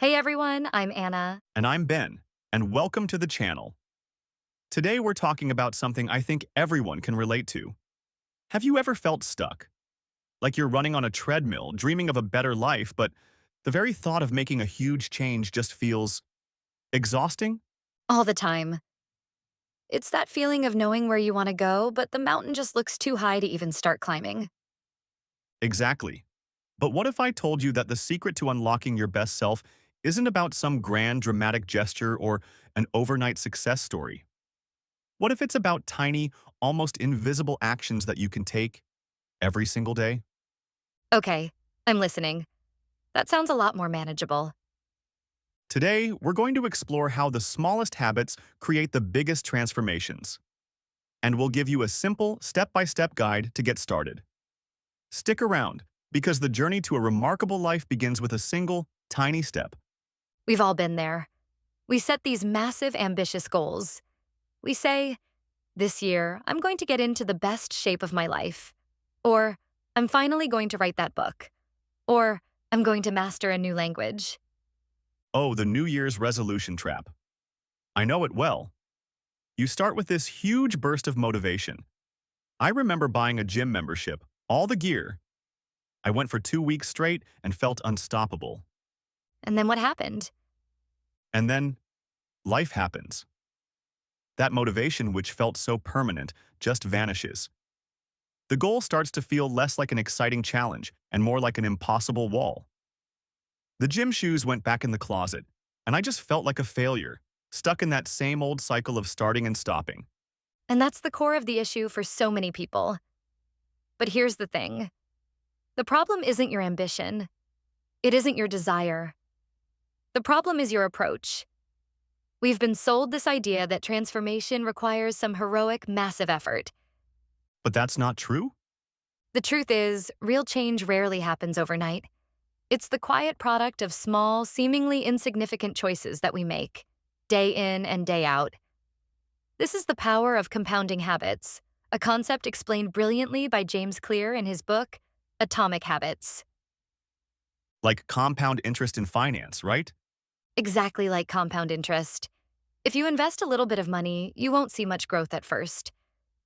Hey everyone, I'm Anna. And I'm Ben, and welcome to the channel. Today we're talking about something I think everyone can relate to. Have you ever felt stuck? Like you're running on a treadmill, dreaming of a better life, but the very thought of making a huge change just feels exhausting? All the time. It's that feeling of knowing where you want to go, but the mountain just looks too high to even start climbing. Exactly. But what if I told you that the secret to unlocking your best self isn't about some grand dramatic gesture or an overnight success story? What if it's about tiny, almost invisible actions that you can take every single day? Okay, I'm listening. That sounds a lot more manageable. Today, we're going to explore how the smallest habits create the biggest transformations, and we'll give you a simple, step-by-step guide to get started. Stick around, because the journey to a remarkable life begins with a single, tiny step. We've all been there. We set these massive, ambitious goals. We say, this year, I'm going to get into the best shape of my life. Or, I'm finally going to write that book. Or, I'm going to master a new language. Oh, the New Year's resolution trap. I know it well. You start with this huge burst of motivation. I remember buying a gym membership, all the gear. I went for 2 weeks straight and felt unstoppable. And then what happened? And then, life happens. That motivation, which felt so permanent, just vanishes. The goal starts to feel less like an exciting challenge and more like an impossible wall. The gym shoes went back in the closet, and I just felt like a failure, stuck in that same old cycle of starting and stopping. And that's the core of the issue for so many people. But here's the thing. The problem isn't your ambition. It isn't your desire. The problem is your approach. We've been sold this idea that transformation requires some heroic, massive effort. But that's not true? The truth is, real change rarely happens overnight. It's the quiet product of small, seemingly insignificant choices that we make, day in and day out. This is the power of compounding habits, a concept explained brilliantly by James Clear in his book, Atomic Habits. Like compound interest in finance, right? Exactly like compound interest. If you invest a little bit of money, you won't see much growth at first.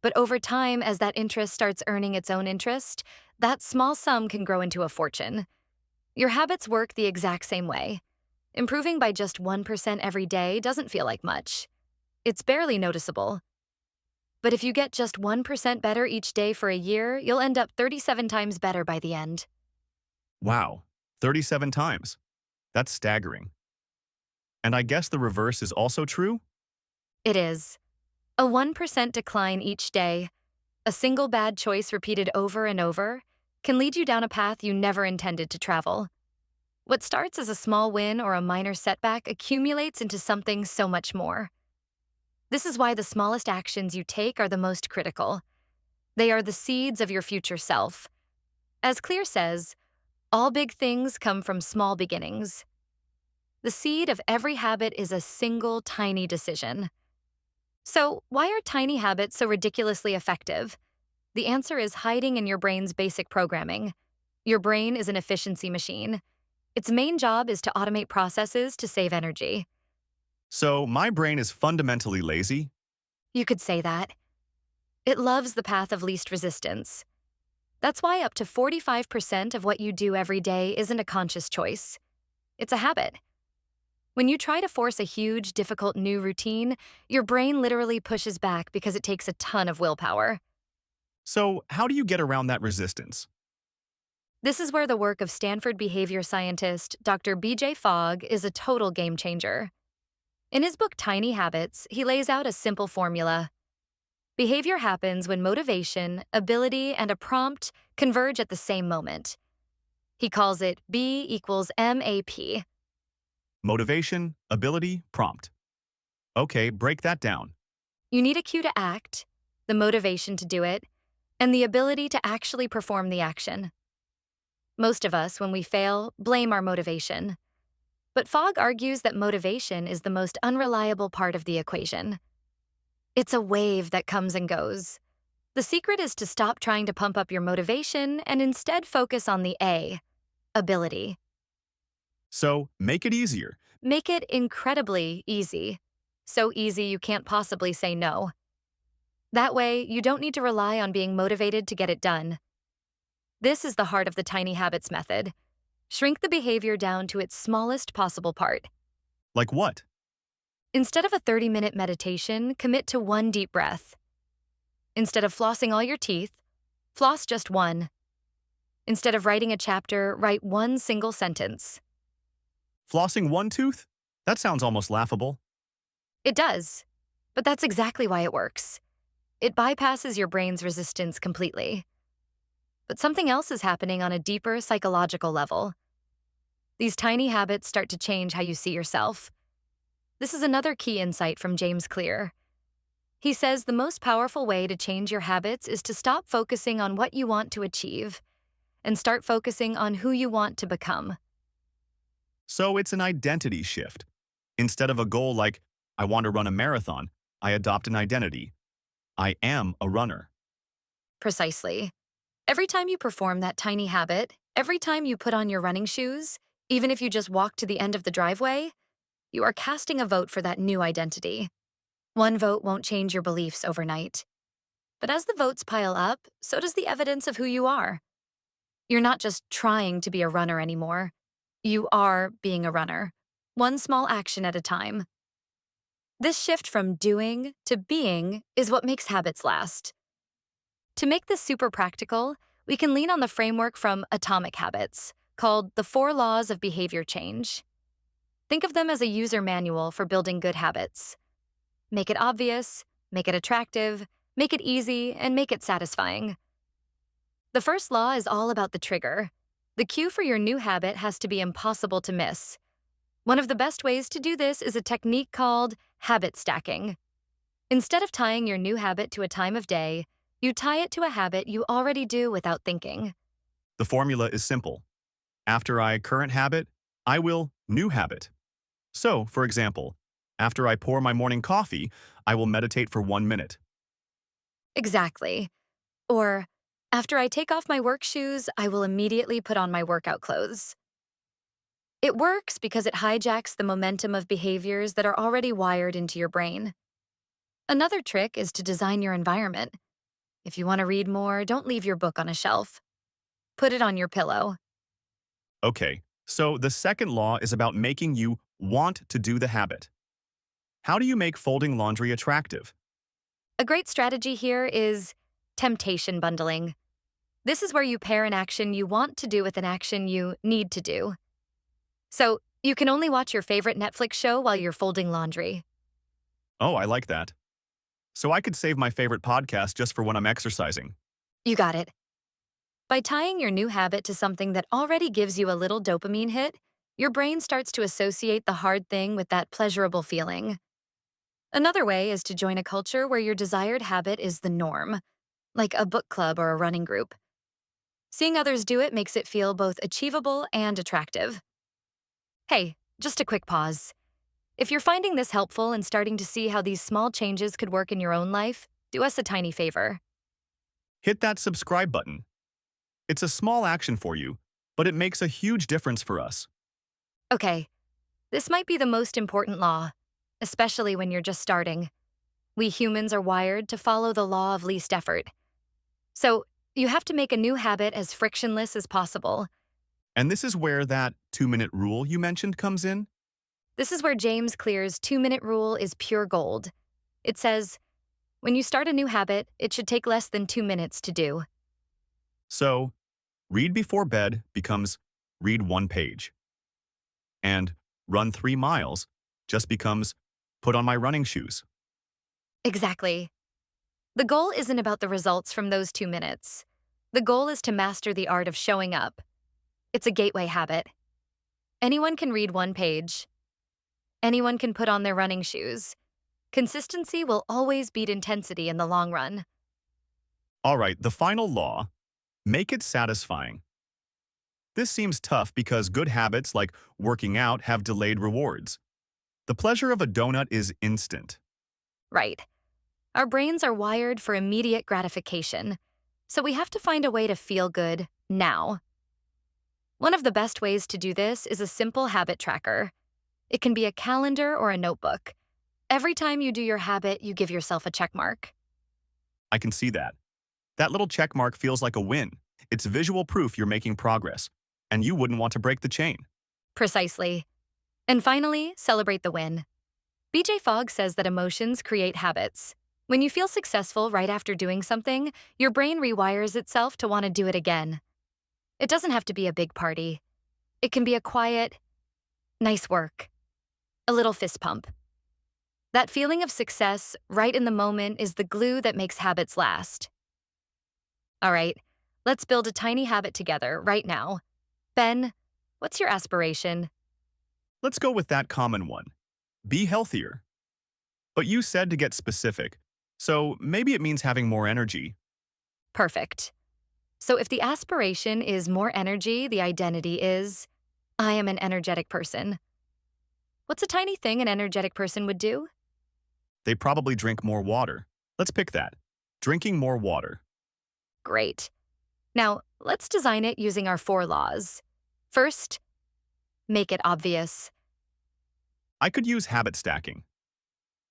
But over time, as that interest starts earning its own interest, that small sum can grow into a fortune. Your habits work the exact same way. Improving by just 1% every day doesn't feel like much. It's barely noticeable. But if you get just 1% better each day for a year, you'll end up 37 times better by the end. Wow, 37 times. That's staggering. And I guess the reverse is also true? It is. A 1% decline each day, a single bad choice repeated over and over, can lead you down a path you never intended to travel. What starts as a small win or a minor setback accumulates into something so much more. This is why the smallest actions you take are the most critical. They are the seeds of your future self. As Clear says, all big things come from small beginnings. The seed of every habit is a single tiny decision. So, why are tiny habits so ridiculously effective? The answer is hiding in your brain's basic programming. Your brain is an efficiency machine. Its main job is to automate processes to save energy. So my brain is fundamentally lazy? You could say that. It loves the path of least resistance. That's why up to 45% of what you do every day isn't a conscious choice. It's a habit. When you try to force a huge, difficult new routine, your brain literally pushes back because it takes a ton of willpower. So how do you get around that resistance? This is where the work of Stanford behavior scientist Dr. BJ Fogg is a total game changer. In his book Tiny Habits, he lays out a simple formula. Behavior happens when motivation, ability, and a prompt converge at the same moment. He calls it B equals MAP. Motivation, ability, prompt. Okay, break that down. You need a cue to act, the motivation to do it, and the ability to actually perform the action. Most of us, when we fail, blame our motivation. But Fogg argues that motivation is the most unreliable part of the equation. It's a wave that comes and goes. The secret is to stop trying to pump up your motivation and instead focus on the A, ability. So make it easier. Make it incredibly easy. So easy you can't possibly say no. That way, you don't need to rely on being motivated to get it done. This is the heart of the tiny habits method. Shrink the behavior down to its smallest possible part. Like what? Instead of a 30-minute meditation, commit to one deep breath. Instead of flossing all your teeth, floss just one. Instead of writing a chapter, write one single sentence. Flossing one tooth? That sounds almost laughable. It does, but that's exactly why it works. It bypasses your brain's resistance completely. But something else is happening on a deeper psychological level. These tiny habits start to change how you see yourself. This is another key insight from James Clear. He says the most powerful way to change your habits is to stop focusing on what you want to achieve and start focusing on who you want to become. So it's an identity shift. Instead of a goal like, I want to run a marathon, I adopt an identity. I am a runner. Precisely. Every time you perform that tiny habit, every time you put on your running shoes, even if you just walk to the end of the driveway, you are casting a vote for that new identity. One vote won't change your beliefs overnight. But as the votes pile up, so does the evidence of who you are. You're not just trying to be a runner anymore. You are being a runner, one small action at a time. This shift from doing to being is what makes habits last. To make this super practical, we can lean on the framework from Atomic Habits, called the 4 Laws of Behavior Change. Think of them as a user manual for building good habits. Make it obvious, make it attractive, make it easy, and make it satisfying. The first law is all about the trigger. The cue for your new habit has to be impossible to miss. One of the best ways to do this is a technique called habit stacking. Instead of tying your new habit to a time of day, you tie it to a habit you already do without thinking. The formula is simple. After I current habit, I will new habit. So, for example, after I pour my morning coffee, I will meditate for 1 minute. Exactly. Or, after I take off my work shoes, I will immediately put on my workout clothes. It works because it hijacks the momentum of behaviors that are already wired into your brain. Another trick is to design your environment. If you want to read more, don't leave your book on a shelf. Put it on your pillow. Okay, so the second law is about making you want to do the habit. How do you make folding laundry attractive? A great strategy here is temptation bundling. This is where you pair an action you want to do with an action you need to do. So, you can only watch your favorite Netflix show while you're folding laundry. Oh, I like that. So I could save my favorite podcast just for when I'm exercising. You got it. By tying your new habit to something that already gives you a little dopamine hit, your brain starts to associate the hard thing with that pleasurable feeling. Another way is to join a culture where your desired habit is the norm, like a book club or a running group. Seeing others do it makes it feel both achievable and attractive. Hey, just a quick pause. If you're finding this helpful and starting to see how these small changes could work in your own life, do us a tiny favor. Hit that subscribe button. It's a small action for you, but it makes a huge difference for us. Okay, this might be the most important law, especially when you're just starting. We humans are wired to follow the law of least effort. So, you have to make a new habit as frictionless as possible. And this is where that 2-minute rule you mentioned comes in. This is where James Clear's 2-minute rule is pure gold. It says, when you start a new habit, it should take less than 2 minutes to do. So, read before bed becomes read 1 page. And run 3 miles just becomes put on my running shoes. Exactly. The goal isn't about the results from those 2 minutes. The goal is to master the art of showing up. It's a gateway habit. Anyone can read 1 page. Anyone can put on their running shoes. Consistency will always beat intensity in the long run. All right, the final law, make it satisfying. This seems tough because good habits like working out have delayed rewards. The pleasure of a donut is instant. Right. Our brains are wired for immediate gratification, so we have to find a way to feel good now. One of the best ways to do this is a simple habit tracker. It can be a calendar or a notebook. Every time you do your habit, you give yourself a check mark. I can see that. That little check mark feels like a win. It's visual proof you're making progress, and you wouldn't want to break the chain. Precisely. And finally, celebrate the win. BJ Fogg says that emotions create habits. When you feel successful right after doing something, your brain rewires itself to want to do it again. It doesn't have to be a big party. It can be a quiet, nice work, a little fist pump. That feeling of success right in the moment is the glue that makes habits last. All right, let's build a tiny habit together right now. Ben, what's your aspiration? Let's go with that common one. Be healthier. But you said to get specific, so maybe it means having more energy. Perfect. So if the aspiration is more energy, the identity is, I am an energetic person. What's a tiny thing an energetic person would do? They probably drink more water. Let's pick that. Drinking more water. Great. Now, let's design it using our 4 laws. First, make it obvious. I could use habit stacking.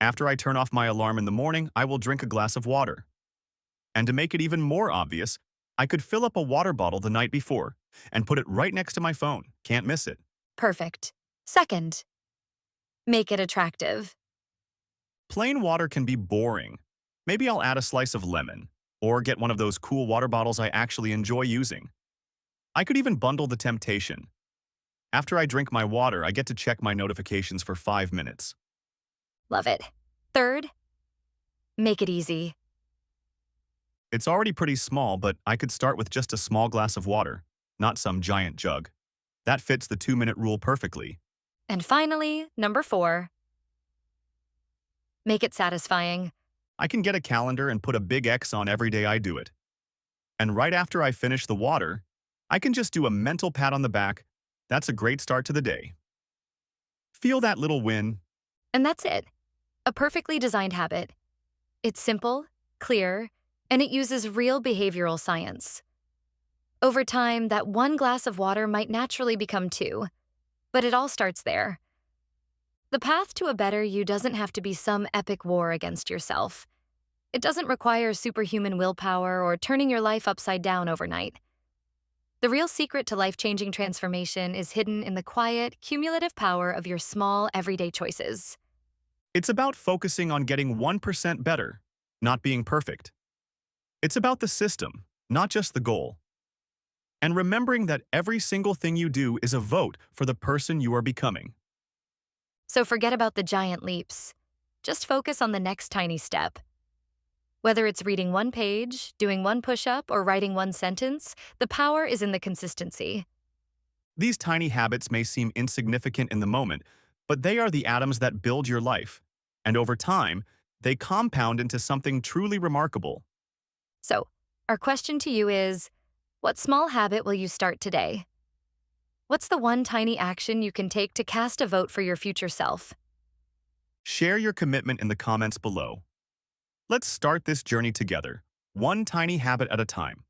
After I turn off my alarm in the morning, I will drink a glass of water. And to make it even more obvious, I could fill up a water bottle the night before and put it right next to my phone. Can't miss it. Perfect. Second, make it attractive. Plain water can be boring. Maybe I'll add a slice of lemon or get one of those cool water bottles I actually enjoy using. I could even bundle the temptation. After I drink my water, I get to check my notifications for 5 minutes. Love it. Third, make it easy. It's already pretty small, but I could start with just a small glass of water, not some giant jug. That fits the 2-minute rule perfectly. And finally, number 4, make it satisfying. I can get a calendar and put a big X on every day I do it. And right after I finish the water, I can just do a mental pat on the back. That's a great start to the day. Feel that little win. And that's it. A perfectly designed habit. It's simple, clear, and it uses real behavioral science. Over time, that 1 glass of water might naturally become 2, but it all starts there. The path to a better you doesn't have to be some epic war against yourself. It doesn't require superhuman willpower or turning your life upside down overnight. The real secret to life-changing transformation is hidden in the quiet, cumulative power of your small, everyday choices. It's about focusing on getting 1% better, not being perfect. It's about the system, not just the goal. And remembering that every single thing you do is a vote for the person you are becoming. So forget about the giant leaps. Just focus on the next tiny step. Whether it's reading 1 page, doing 1 push-up, or writing 1 sentence, the power is in the consistency. These tiny habits may seem insignificant in the moment, but they are the atoms that build your life. And over time, they compound into something truly remarkable. So, our question to you is, what small habit will you start today? What's the one tiny action you can take to cast a vote for your future self? Share your commitment in the comments below. Let's start this journey together, one tiny habit at a time.